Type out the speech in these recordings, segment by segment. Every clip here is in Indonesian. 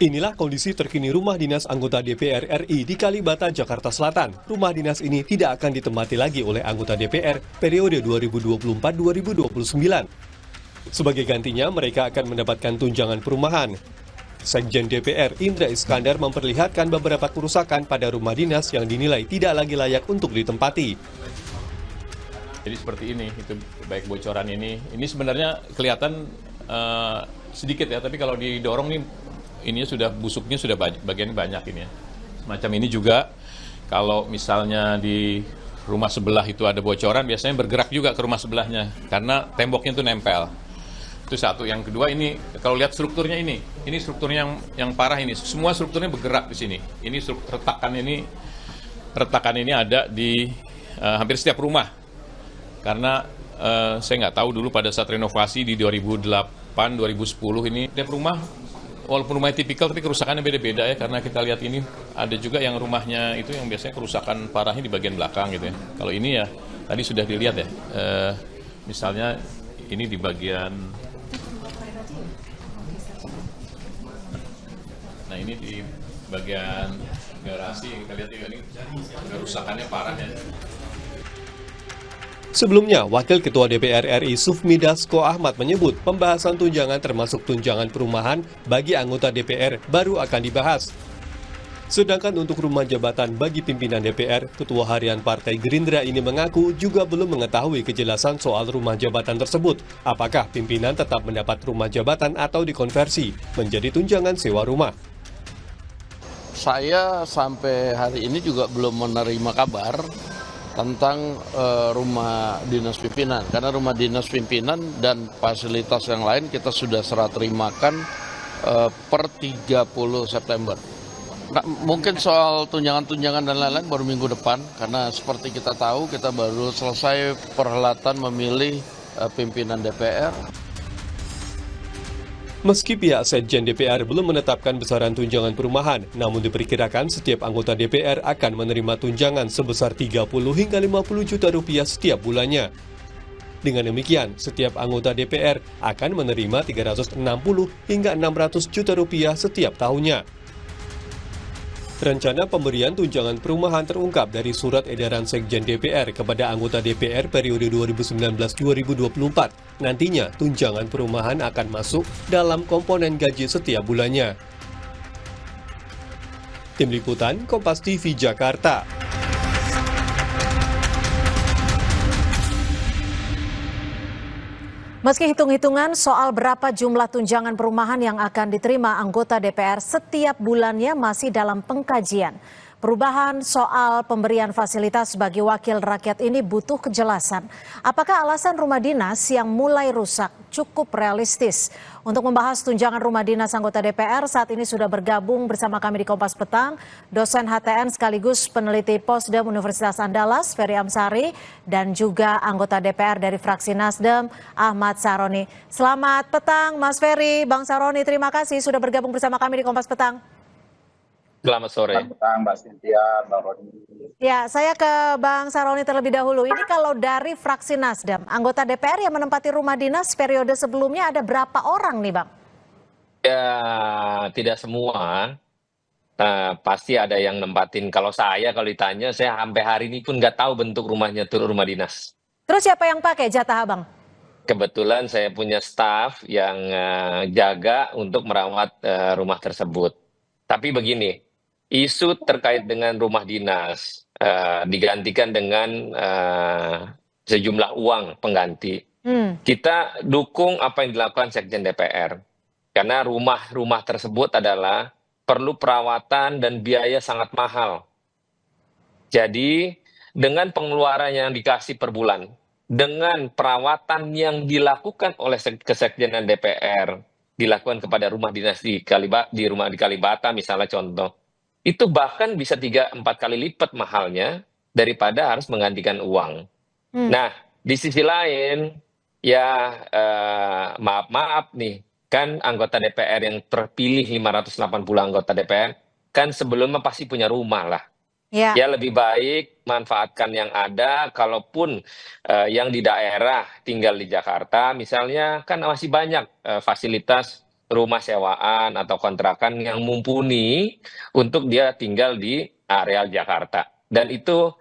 Inilah kondisi terkini rumah dinas anggota DPR RI di Kalibata, Jakarta Selatan. Rumah dinas ini tidak akan ditempati lagi oleh anggota DPR periode 2024-2029. Sebagai gantinya, mereka akan mendapatkan tunjangan perumahan. Sekjen DPR Indra Iskandar memperlihatkan beberapa kerusakan pada rumah dinas yang dinilai tidak lagi layak untuk ditempati. Jadi seperti ini, itu baik bocoran ini sebenarnya kelihatan sedikit ya, tapi kalau didorong nih, ini sudah busuknya sudah bagian banyak ini ya. Semacam ini juga, kalau misalnya di rumah sebelah itu ada bocoran, biasanya bergerak juga ke rumah sebelahnya, karena temboknya itu nempel. Itu satu. Yang kedua ini, kalau lihat strukturnya ini strukturnya yang parah ini, semua strukturnya bergerak di sini. Ini retakan ini ada di hampir setiap rumah. Karena saya nggak tahu dulu pada saat renovasi di 2008, 2010 ini, tiap rumah, walaupun rumahnya tipikal, tapi kerusakannya beda-beda ya, karena kita lihat ini, ada juga yang rumahnya itu yang biasanya kerusakan parahnya di bagian belakang gitu ya. Kalau ini ya, tadi sudah dilihat ya, misalnya ini di bagian, nah ini di bagian garasi, kita lihat juga ini kerusakannya parah ya. Sebelumnya, Wakil Ketua DPR RI Sufmi Dasko Ahmad menyebut pembahasan tunjangan termasuk tunjangan perumahan bagi anggota DPR baru akan dibahas. Sedangkan untuk rumah jabatan bagi pimpinan DPR, Ketua Harian Partai Gerindra ini mengaku juga belum mengetahui kejelasan soal rumah jabatan tersebut. Apakah pimpinan tetap mendapat rumah jabatan atau dikonversi menjadi tunjangan sewa rumah? Saya sampai hari ini juga belum menerima kabar tentang rumah dinas pimpinan, karena rumah dinas pimpinan dan fasilitas yang lain kita sudah serah terimakan per 30 September. Nah, mungkin soal tunjangan-tunjangan dan lain-lain baru minggu depan, karena seperti kita tahu kita baru selesai perhelatan memilih pimpinan DPR. Meski pihak Sekjen DPR belum menetapkan besaran tunjangan perumahan, namun diperkirakan setiap anggota DPR akan menerima tunjangan sebesar 30 hingga 50 juta rupiah setiap bulannya. Dengan demikian, setiap anggota DPR akan menerima 360 hingga 600 juta rupiah setiap tahunnya. Rencana pemberian tunjangan perumahan terungkap dari surat edaran Sekjen DPR kepada anggota DPR periode 2019-2024. Nantinya, tunjangan perumahan akan masuk dalam komponen gaji setiap bulannya. Tim Liputan, Kompas TV, Jakarta. Meski hitung-hitungan soal berapa jumlah tunjangan perumahan yang akan diterima anggota DPR setiap bulannya masih dalam pengkajian. Perubahan soal pemberian fasilitas bagi wakil rakyat ini butuh kejelasan. Apakah alasan rumah dinas yang mulai rusak cukup realistis? Untuk membahas tunjangan rumah dinas anggota DPR, saat ini sudah bergabung bersama kami di Kompas Petang, dosen HTN sekaligus peneliti Posdem Universitas Andalas, Ferry Amsari, dan juga anggota DPR dari fraksi Nasdem, Ahmad Saroni. Selamat petang, Mas Ferry, Bang Saroni, terima kasih sudah bergabung bersama kami di Kompas Petang. Selamat sore. Selamat petang, Mbak Cynthia, Mbak Roni. Ya, saya ke Bang Saroni terlebih dahulu. Ini kalau dari fraksi Nasdem, anggota DPR yang menempati rumah dinas periode sebelumnya ada berapa orang nih, Bang? Ya, tidak semua. Pasti ada yang nempatin. Kalau ditanya, saya sampai hari ini pun nggak tahu bentuk rumahnya tuh rumah dinas. Terus siapa yang pakai jatah Abang? Kebetulan saya punya staf yang jaga untuk merawat rumah tersebut. Tapi begini, isu terkait dengan rumah dinas digantikan dengan sejumlah uang pengganti. Kita dukung apa yang dilakukan Sekjen DPR. Karena rumah-rumah tersebut adalah perlu perawatan dan biaya sangat mahal. Jadi dengan pengeluaran yang dikasih per bulan, dengan perawatan yang dilakukan oleh Kesekjenan DPR, dilakukan kepada rumah dinas di Kalibata misalnya contoh, itu bahkan bisa 3-4 kali lipat mahalnya daripada harus menggantikan uang. Nah, di sisi lain, ya maaf nih, kan anggota DPR yang terpilih 580 anggota DPR, kan sebelumnya pasti punya rumah lah. Ya lebih baik manfaatkan yang ada, kalaupun yang di daerah tinggal di Jakarta, misalnya kan masih banyak fasilitas rumah sewaan atau kontrakan yang mumpuni untuk dia tinggal di areal Jakarta. Dan itu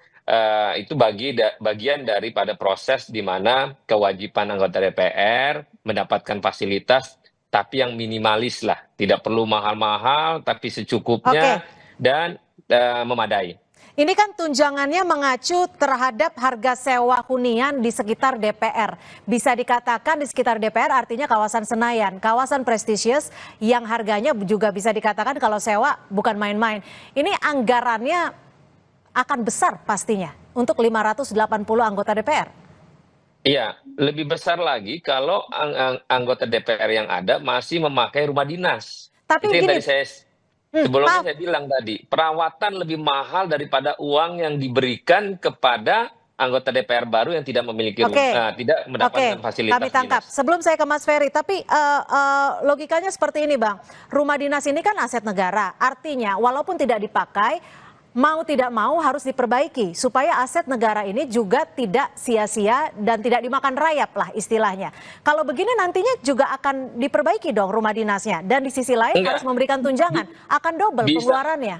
bagian daripada proses di mana kewajiban anggota DPR mendapatkan fasilitas tapi yang minimalis lah, tidak perlu mahal-mahal tapi Oke. secukupnya dan memadai. Ini kan tunjangannya mengacu terhadap harga sewa hunian di sekitar DPR. Bisa dikatakan di sekitar DPR artinya kawasan Senayan, kawasan prestisius yang harganya juga bisa dikatakan kalau sewa bukan main-main. Ini anggarannya akan besar pastinya untuk 580 anggota DPR. Iya, lebih besar lagi kalau anggota DPR yang ada masih memakai rumah dinas. Tapi Itu yang gini, tadi sebelumnya maaf, saya bilang tadi, perawatan lebih mahal daripada uang yang diberikan kepada anggota DPR baru yang tidak memiliki oke, tidak oke, mendapatkan fasilitas kami tangkap. dinas. Sebelum saya ke Mas Ferry, tapi logikanya seperti ini, Bang. Rumah dinas ini kan aset negara. Artinya, walaupun tidak dipakai, mau tidak mau harus diperbaiki supaya aset negara ini juga tidak sia-sia dan tidak dimakan rayap lah istilahnya. Kalau begini nantinya juga akan diperbaiki dong rumah dinasnya. Dan di sisi lain Enggak, harus memberikan tunjangan. Akan double bisa pengeluarannya.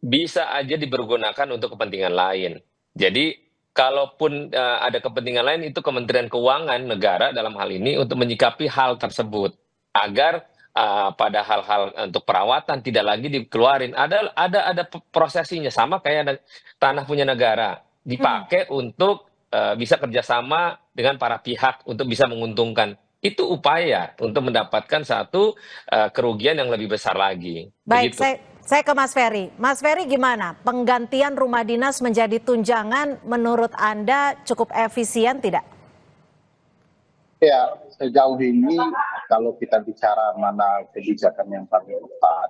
bisa aja dipergunakan untuk kepentingan lain. Jadi kalaupun ada kepentingan lain itu Kementerian Keuangan negara dalam hal ini untuk menyikapi hal tersebut agar pada hal-hal untuk perawatan tidak lagi dikeluarin. Ada prosesinya sama kayak tanah punya negara dipakai untuk bisa kerjasama dengan para pihak untuk bisa menguntungkan. Itu upaya untuk mendapatkan satu kerugian yang lebih besar lagi. Baik, Begitu. saya ke Mas Ferry. Mas Ferry gimana? Penggantian rumah dinas menjadi tunjangan menurut Anda cukup efisien tidak? Ya, sejauh ini kalau kita bicara mana kebijakan yang paling tepat,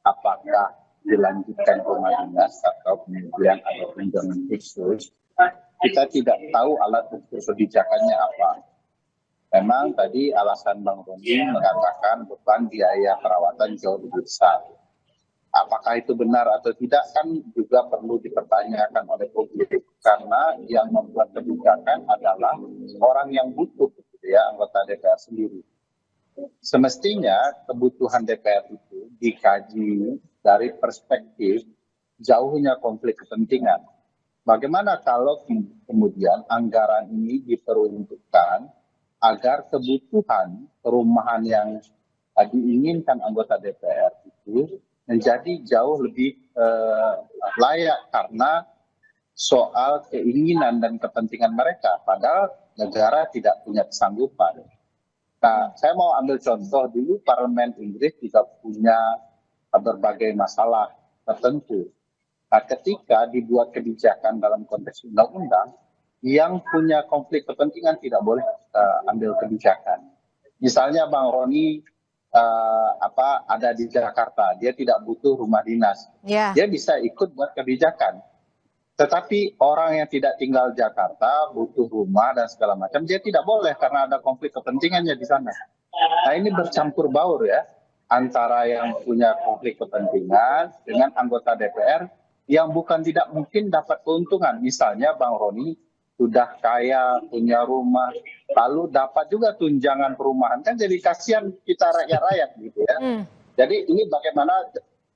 apakah dilanjutkan rumah dinas atau kemudian ada tunjangan khusus, kita tidak tahu alat ukur kebijakannya apa. Memang tadi alasan Bang Roni mengatakan beban biaya perawatan jauh lebih besar. Apakah itu benar atau tidak kan juga perlu dipertanyakan oleh publik karena yang membuat kebijakan adalah orang yang butuh, gitu ya, anggota DPR sendiri. Semestinya kebutuhan DPR itu dikaji dari perspektif jauhnya konflik kepentingan. Bagaimana kalau kemudian anggaran ini diperuntukkan agar kebutuhan perumahan yang diinginkan anggota DPR itu menjadi jauh lebih layak karena soal keinginan dan kepentingan mereka. Padahal negara tidak punya kesanggupan. Nah, saya mau ambil contoh dulu Parlemen Inggris juga punya berbagai masalah tertentu. Nah, ketika dibuat kebijakan dalam konteks undang-undang, yang punya konflik kepentingan tidak boleh ambil kebijakan. Misalnya Bang Roni ada di Jakarta, dia tidak butuh rumah dinas, dia bisa ikut buat kebijakan. Tetapi orang yang tidak tinggal Jakarta butuh rumah dan segala macam, dia tidak boleh karena ada konflik kepentingannya di sana. Nah, ini bercampur baur ya antara yang punya konflik kepentingan dengan anggota DPR yang bukan tidak mungkin dapat keuntungan. Misalnya Bang Roni sudah kaya, punya rumah, lalu dapat juga tunjangan perumahan, kan jadi kasihan kita rakyat-rakyat gitu ya. Jadi ini bagaimana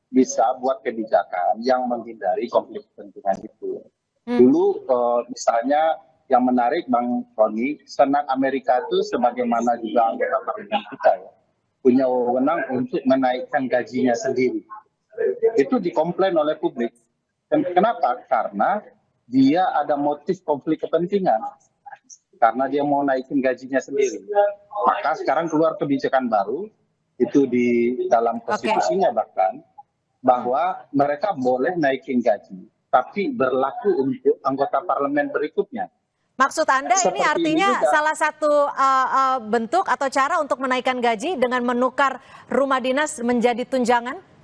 bisa buat kebijakan yang menghindari konflik kepentingan itu. Dulu misalnya yang menarik Bang Roni, Senat Amerika itu sebagaimana juga anggota parlemen kita ya, punya wewenang untuk menaikkan gajinya sendiri. Itu dikomplain oleh publik. Kenapa? Karena dia ada motif konflik kepentingan karena dia mau naikin gajinya sendiri. Maka sekarang keluar kebijakan baru itu di dalam konstitusinya bahkan bahwa mereka boleh naikin gaji tapi berlaku untuk anggota parlemen berikutnya. Maksud Anda ini artinya salah satu bentuk atau cara untuk menaikkan gaji dengan menukar rumah dinas menjadi tunjangan?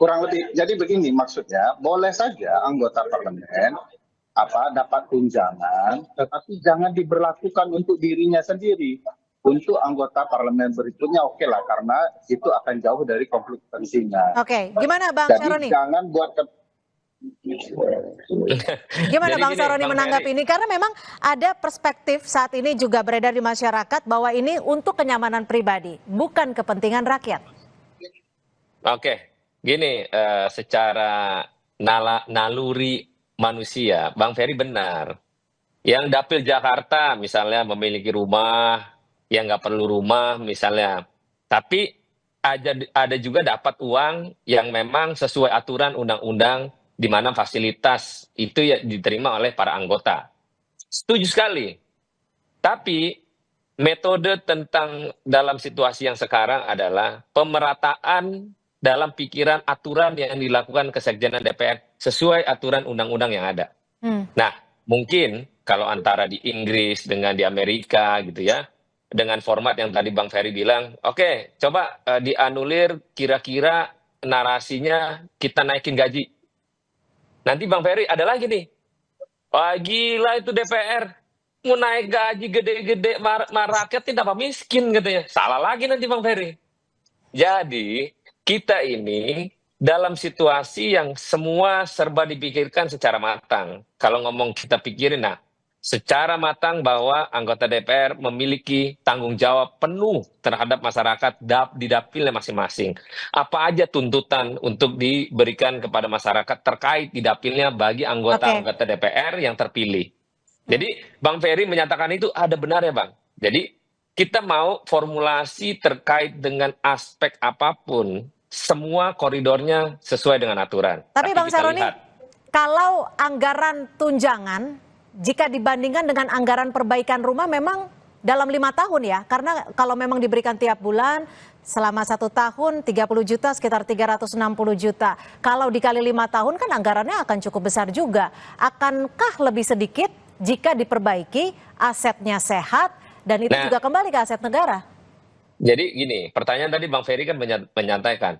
Kurang lebih, jadi begini maksudnya, boleh saja anggota parlemen dapat tunjangan, tetapi jangan diberlakukan untuk dirinya sendiri. Untuk anggota parlemen berikutnya oke lah, karena itu akan jauh dari konflik kepentingan. Oke, gimana Bang Jadi Syaroni? jangan buat Gimana Jadi Bang gini, Saroni Bang menanggapi Ferry. ini? Karena memang ada perspektif saat ini juga beredar di masyarakat bahwa ini untuk kenyamanan pribadi, bukan kepentingan rakyat. Oke, gini, secara naluri manusia, Bang Ferry benar. Yang dapil Jakarta misalnya memiliki rumah, yang nggak perlu rumah misalnya. Tapi ada juga dapat uang yang memang sesuai aturan undang-undang di mana fasilitas itu ya diterima oleh para anggota. Setuju sekali. Tapi metode tentang dalam situasi yang sekarang adalah pemerataan dalam pikiran aturan yang dilakukan Kesekjenan DPR sesuai aturan undang-undang yang ada. Nah, mungkin kalau antara di Inggris dengan di Amerika gitu ya, dengan format yang tadi Bang Ferry bilang, oke, coba dianulir kira-kira narasinya kita naikin gaji. Nanti Bang Ferry ada lagi nih, wah gila itu DPR, mau naik gaji gede-gede, rakyat tidak apa miskin katanya. Salah lagi nanti Bang Ferry. Jadi kita ini dalam situasi yang semua serba dipikirkan secara matang. Kalau ngomong kita pikirin, nah secara matang bahwa anggota DPR memiliki tanggung jawab penuh terhadap masyarakat di dapilnya masing-masing. Apa aja tuntutan untuk diberikan kepada masyarakat terkait di dapilnya bagi anggota-anggota DPR yang terpilih. Jadi Bang Ferry menyatakan itu ada benarnya Bang. Jadi kita mau formulasi terkait dengan aspek apapun, semua koridornya sesuai dengan aturan. Tapi Bang kita Saroni, lihat, kalau anggaran tunjangan jika dibandingkan dengan anggaran perbaikan rumah memang dalam 5 tahun ya, karena kalau memang diberikan tiap bulan selama 1 tahun 30 juta sekitar 360 juta. Kalau dikali 5 tahun kan anggarannya akan cukup besar juga. Akankah lebih sedikit jika diperbaiki, asetnya sehat dan itu juga kembali ke aset negara? Jadi gini, pertanyaan tadi Bang Ferry kan menyatakan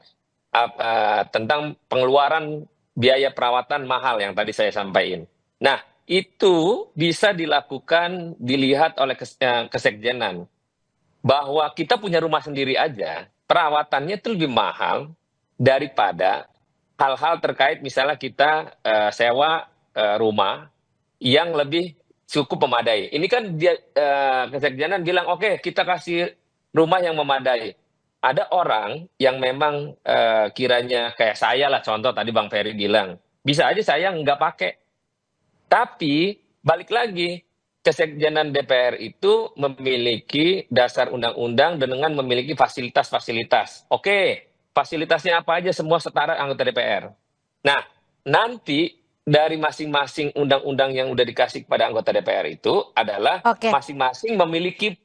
tentang pengeluaran biaya perawatan mahal yang tadi saya sampaikan. Nah, itu bisa dilakukan, dilihat oleh Kesekjenan. Bahwa kita punya rumah sendiri aja, perawatannya itu lebih mahal daripada hal-hal terkait misalnya kita sewa rumah yang lebih cukup memadai. Ini kan dia Kesekjenan bilang, oke, kita kasih rumah yang memadai. Ada orang yang memang kiranya kayak saya lah, contoh tadi Bang Ferry bilang, bisa aja saya nggak pakai. Tapi balik lagi, Kesekjenan DPR itu memiliki dasar undang-undang dengan memiliki fasilitas-fasilitas. Oke, fasilitasnya apa aja semua setara anggota DPR. Nah, nanti dari masing-masing undang-undang yang udah dikasih kepada anggota DPR itu adalah masing-masing memiliki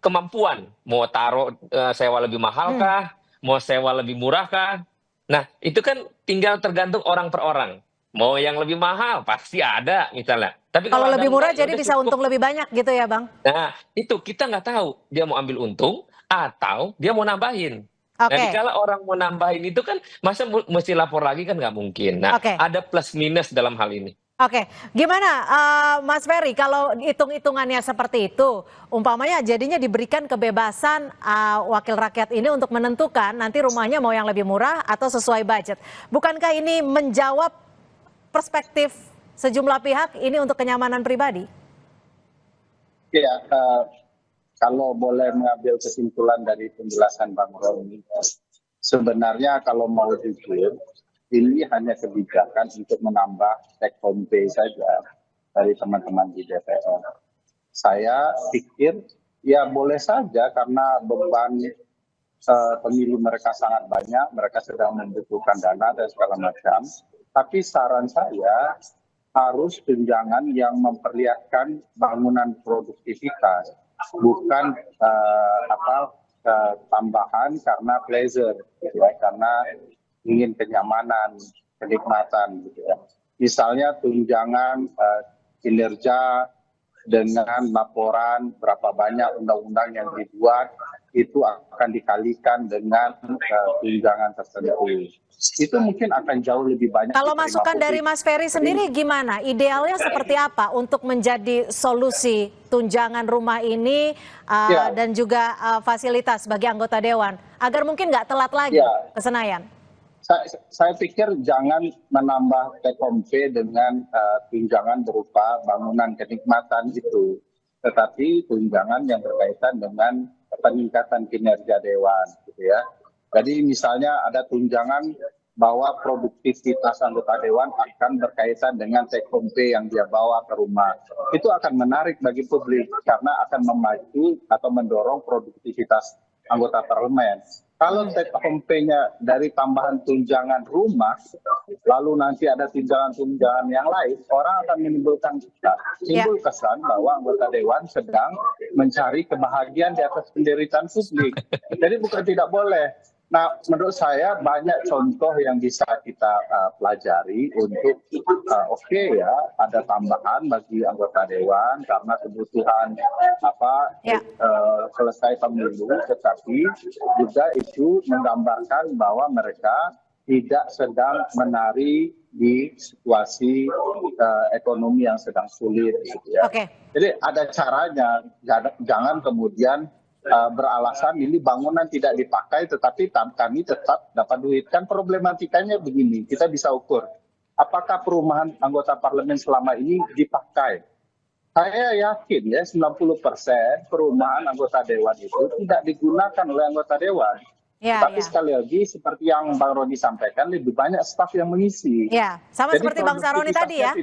kemampuan. Mau taruh sewa lebih mahal kah? Mau sewa lebih murah kah? Nah, itu kan tinggal tergantung orang per orang. Mau yang lebih mahal pasti ada misalnya. Tapi kalau lebih murah jadi bisa untung lebih banyak gitu ya Bang? Nah itu kita nggak tahu dia mau ambil untung atau dia mau nambahin. Jadi kalau orang mau nambahin itu kan masa mesti lapor lagi kan nggak mungkin. Nah ada plus minus dalam hal ini. Oke, gimana Mas Ferry kalau hitung-hitungannya seperti itu, umpamanya jadinya diberikan kebebasan wakil rakyat ini untuk menentukan nanti rumahnya mau yang lebih murah atau sesuai budget. Bukankah ini menjawab perspektif sejumlah pihak ini untuk kenyamanan pribadi? Ya, kalau boleh mengambil kesimpulan dari penjelasan Bang Roni, sebenarnya kalau mau jujur, ini hanya kebijakan untuk menambah take home pay saja dari teman-teman di DPR. Saya pikir ya boleh saja karena beban pemilu mereka sangat banyak, mereka sedang membutuhkan dana dan segala macam. Tapi saran saya harus tunjangan yang memperlihatkan bangunan produktivitas, bukan tambahan karena pleasure, gitu ya, karena ingin kenyamanan, kenikmatan, gitu ya. Misalnya tunjangan kinerja dengan laporan berapa banyak undang-undang yang dibuat itu akan dikalikan dengan tunjangan tertentu. Itu mungkin akan jauh lebih banyak. Kalau masukan dari Mas Ferry sendiri gimana? Idealnya seperti apa untuk menjadi solusi tunjangan rumah ini dan juga fasilitas bagi anggota dewan agar mungkin nggak telat lagi ke Senayan? Saya pikir jangan menambah take home pay dengan tunjangan berupa bangunan kenikmatan itu, tetapi tunjangan yang berkaitan dengan peningkatan kinerja dewan, gitu ya. Jadi misalnya ada tunjangan bahwa produktivitas anggota dewan akan berkaitan dengan take home pay yang dia bawa ke rumah. Itu akan menarik bagi publik karena akan memacu atau mendorong produktivitas anggota parlemen. Kalau take home pay-nya dari tambahan tunjangan rumah, lalu nanti ada tunjangan-tunjangan yang lain, orang akan timbul kesan bahwa anggota dewan sedang mencari kebahagiaan di atas penderitaan publik. Jadi bukan tidak boleh. Nah, menurut saya banyak contoh yang bisa kita pelajari untuk ada tambahan bagi anggota dewan karena kebutuhan selesai pemilu, tetapi juga itu menggambarkan bahwa mereka tidak sedang menari di situasi ekonomi yang sedang sulit, gitu ya. Jadi ada caranya, jangan kemudian beralasan ini bangunan tidak dipakai tetapi kami tetap dapat duit. Kan problematikanya begini, kita bisa ukur apakah perumahan anggota parlemen selama ini dipakai. Saya yakin ya 90% perumahan anggota dewan itu tidak digunakan oleh anggota dewan. Tapi sekali lagi seperti yang Bang Roni sampaikan, lebih banyak staf yang mengisi. Sama jadi seperti Bang Saroni tadi ya.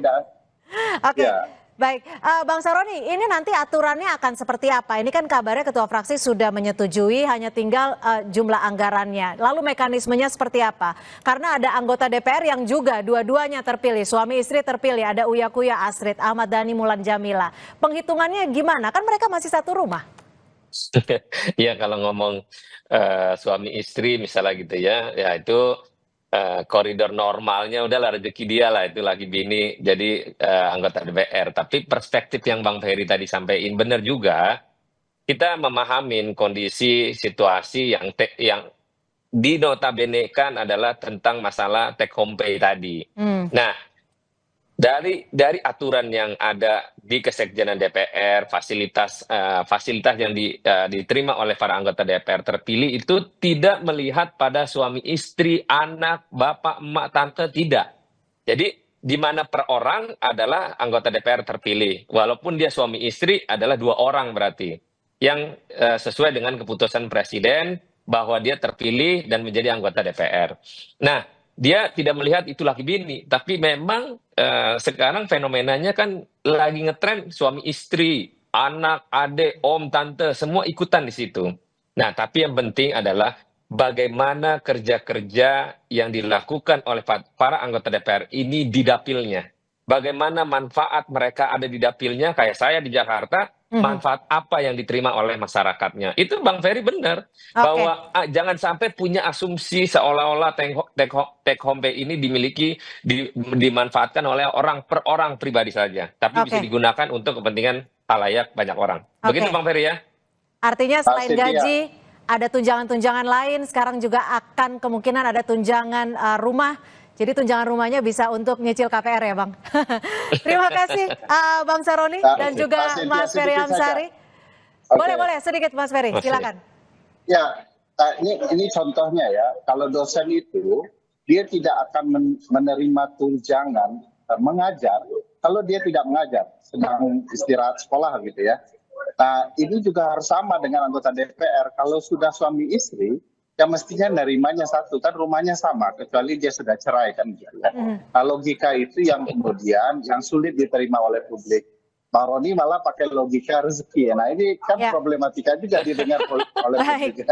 Baik, Bang Saroni, ini nanti aturannya akan seperti apa? Ini kan kabarnya Ketua Fraksi sudah menyetujui, hanya tinggal jumlah anggarannya. Lalu mekanismenya seperti apa? Karena ada anggota DPR yang juga dua-duanya terpilih, suami istri terpilih, ada Uya Kuya Asrid, Ahmad Dhani Mulan Jamila. Penghitungannya gimana? Kan mereka masih satu rumah. Ya kalau ngomong suami istri misalnya gitu ya itu koridor normalnya udahlah rezeki dia lah, itu lagi bini jadi anggota DPR. Tapi perspektif yang Bang Ferry tadi sampaikan benar juga, kita memahamin kondisi situasi yang dinotabenekan adalah tentang masalah take home pay tadi. Nah, dari aturan yang ada di Kesekjenan DPR, fasilitas yang diterima oleh para anggota DPR terpilih itu tidak melihat pada suami istri, anak, bapak, emak, tante, tidak. Jadi di mana per orang adalah anggota DPR terpilih, walaupun dia suami istri adalah 2 orang berarti, yang sesuai dengan keputusan Presiden bahwa dia terpilih dan menjadi anggota DPR. Nah, dia tidak melihat itu laki bini, tapi memang sekarang fenomenanya kan lagi ngetren suami istri, anak, adik, om, tante, semua ikutan di situ. Nah, tapi yang penting adalah bagaimana kerja-kerja yang dilakukan oleh para anggota DPR ini di dapilnya. Bagaimana manfaat mereka ada di dapilnya, kayak saya di Jakarta, manfaat apa yang diterima oleh masyarakatnya. Itu Bang Ferry benar, bahwa jangan sampai punya asumsi seolah-olah take home pay ini dimanfaatkan oleh orang per orang pribadi saja, tapi bisa digunakan untuk kepentingan halayak banyak orang. Begitu Bang Ferry ya. Artinya selain gaji, ada tunjangan-tunjangan lain, sekarang juga akan kemungkinan ada tunjangan rumah. Jadi tunjangan rumahnya bisa untuk nyicil KPR ya Bang. Terima kasih Bang Saroni dan juga Mas Ferry Amsari. Boleh sedikit Mas Ferry, silakan. Ya, ini contohnya ya, kalau dosen itu dia tidak akan menerima tunjangan mengajar kalau dia tidak mengajar, sedang istirahat sekolah gitu ya. Nah, ini juga harus sama dengan anggota DPR. Kalau sudah suami istri, ya mestinya nerimanya satu, kan rumahnya sama, kecuali dia sudah cerai kan gitu ya. Nah, logika itu yang kemudian yang sulit diterima oleh publik. Bang Roni malah pakai logika rezeki ya. Nah, ini kan problematika juga didengar oleh publik.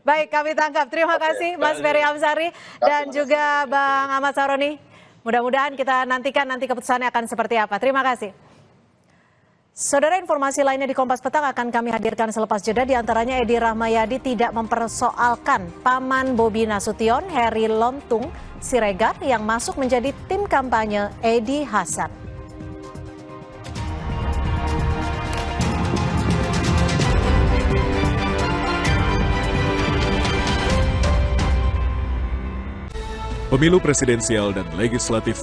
Baik, kami tangkap. Terima kasih Mas Ferry Amsari dan juga Bang Ahmad Saroni. Mudah-mudahan kita nantikan nanti keputusannya akan seperti apa. Terima kasih. Saudara, informasi lainnya di Kompas Petang akan kami hadirkan selepas jeda. Di antaranya Edi Rahmayadi tidak mempersoalkan paman Bobi Nasution, Heri Lontung Siregar yang masuk menjadi tim kampanye Edi Hasan. Pemilu presidensial dan legislatif